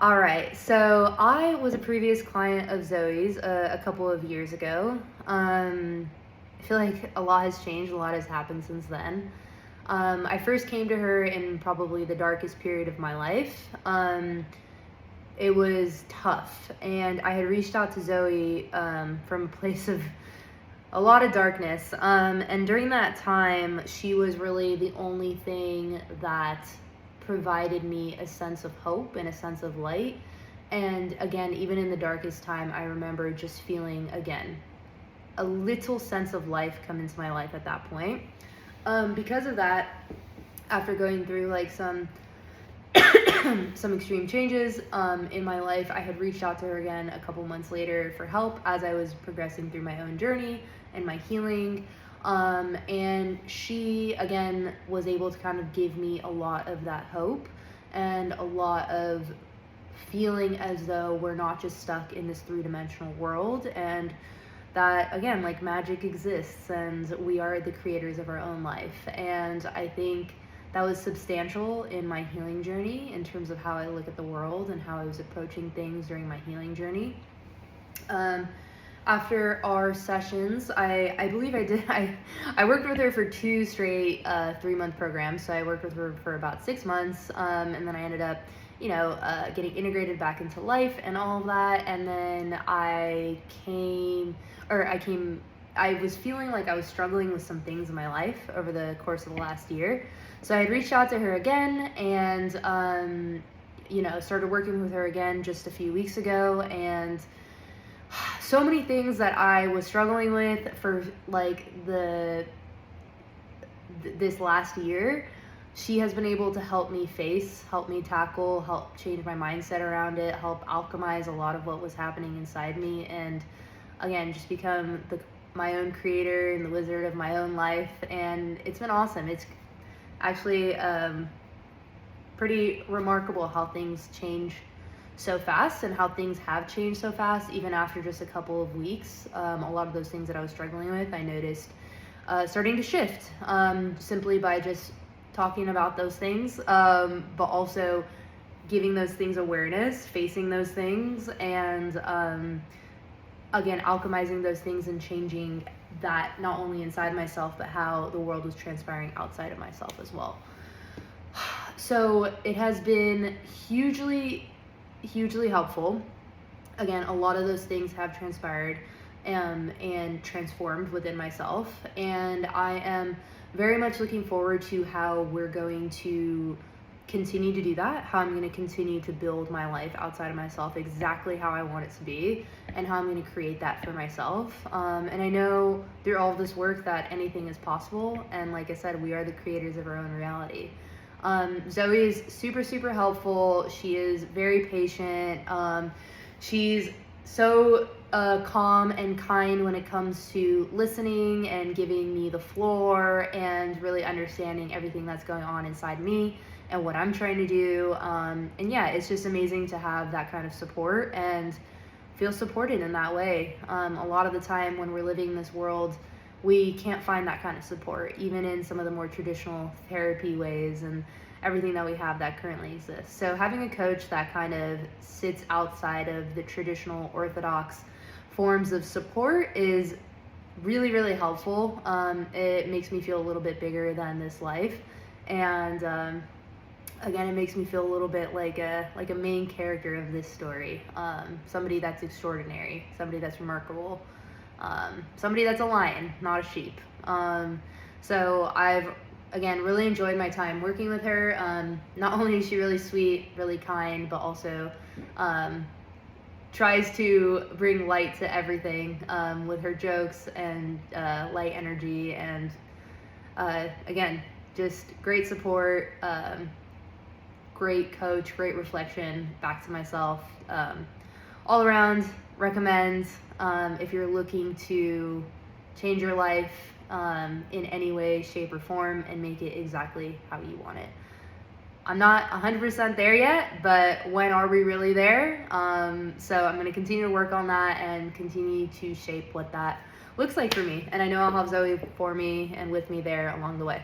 All right, so I was a previous client of Zoe's a couple of years ago. I feel like a lot has changed, a lot has happened since then. I first came to her in probably the darkest period of my life. It was tough, and I had reached out to Zoe from a place of a lot of darkness. And during that time, she was really the only thing that provided me a sense of hope and a sense of light. And again, even in the darkest time, I remember just feeling, again, a little sense of life come into my life at that point. Because of that, after going through like some extreme changes in my life, I had reached out to her again a couple months later for help as I was progressing through my own journey and my healing. And she, again, was able to kind of give me a lot of that hope and a lot of feeling as though we're not just stuck in this three-dimensional world, and that, again, like, magic exists and we are the creators of our own life. And I think that was substantial in my healing journey in terms of how I look at the world and how I was approaching things during my healing journey. After our sessions, I believe I worked with her for 2 straight 3-month programs. So I worked with her for about 6 months, and then I ended up, getting integrated back into life and all of that. And then I was feeling like I was struggling with some things in my life over the course of the last year. So I had reached out to her again and, started working with her again just a few weeks ago. And so many things that I was struggling with for like this last year, she has been able to help me face, help me tackle, help change my mindset around it, help alchemize a lot of what was happening inside me, and again, just become my own creator and the wizard of my own life. And it's been awesome. It's actually pretty remarkable how things change so fast and how things have changed so fast even after just a couple of weeks. A lot of those things that I was struggling with, I noticed starting to shift simply by just talking about those things, but also giving those things awareness, facing those things, and again, alchemizing those things and changing that not only inside myself, but how the world was transpiring outside of myself as well. So it has been hugely helpful. Again, a lot of those things have transpired and transformed within myself, and I am very much looking forward to how we're going to continue to do that, how I'm going to continue to build my life outside of myself exactly how I want it to be, and how I'm going to create that for myself. And I know through all of this work that anything is possible, and like I said, we are the creators of our own reality. Zoe is super helpful. She is very patient. She's so calm and kind when it comes to listening and giving me the floor and really understanding everything that's going on inside me and what I'm trying to do. And yeah, it's just amazing to have that kind of support and feel supported in that way. A lot of the time when we're living in this world, we can't find that kind of support, even in some of the more traditional therapy ways and everything that we have that currently exists. So having a coach that kind of sits outside of the traditional orthodox forms of support is really helpful. It makes me feel a little bit bigger than this life. And again, it makes me feel a little bit like a main character of this story. Somebody that's extraordinary, somebody that's remarkable. Somebody that's a lion, not a sheep. So I've, again, really enjoyed my time working with her. Not only is she really sweet, really kind, but also tries to bring light to everything with her jokes and light energy. And again, just great support, great coach, great reflection back to myself. All around, recommend if you're looking to change your life in any way, shape, or form and make it exactly how you want it. I'm not 100% there yet, but when are we really there? So I'm going to continue to work on that and continue to shape what that looks like for me. And I know I'll have Zoe for me and with me there along the way.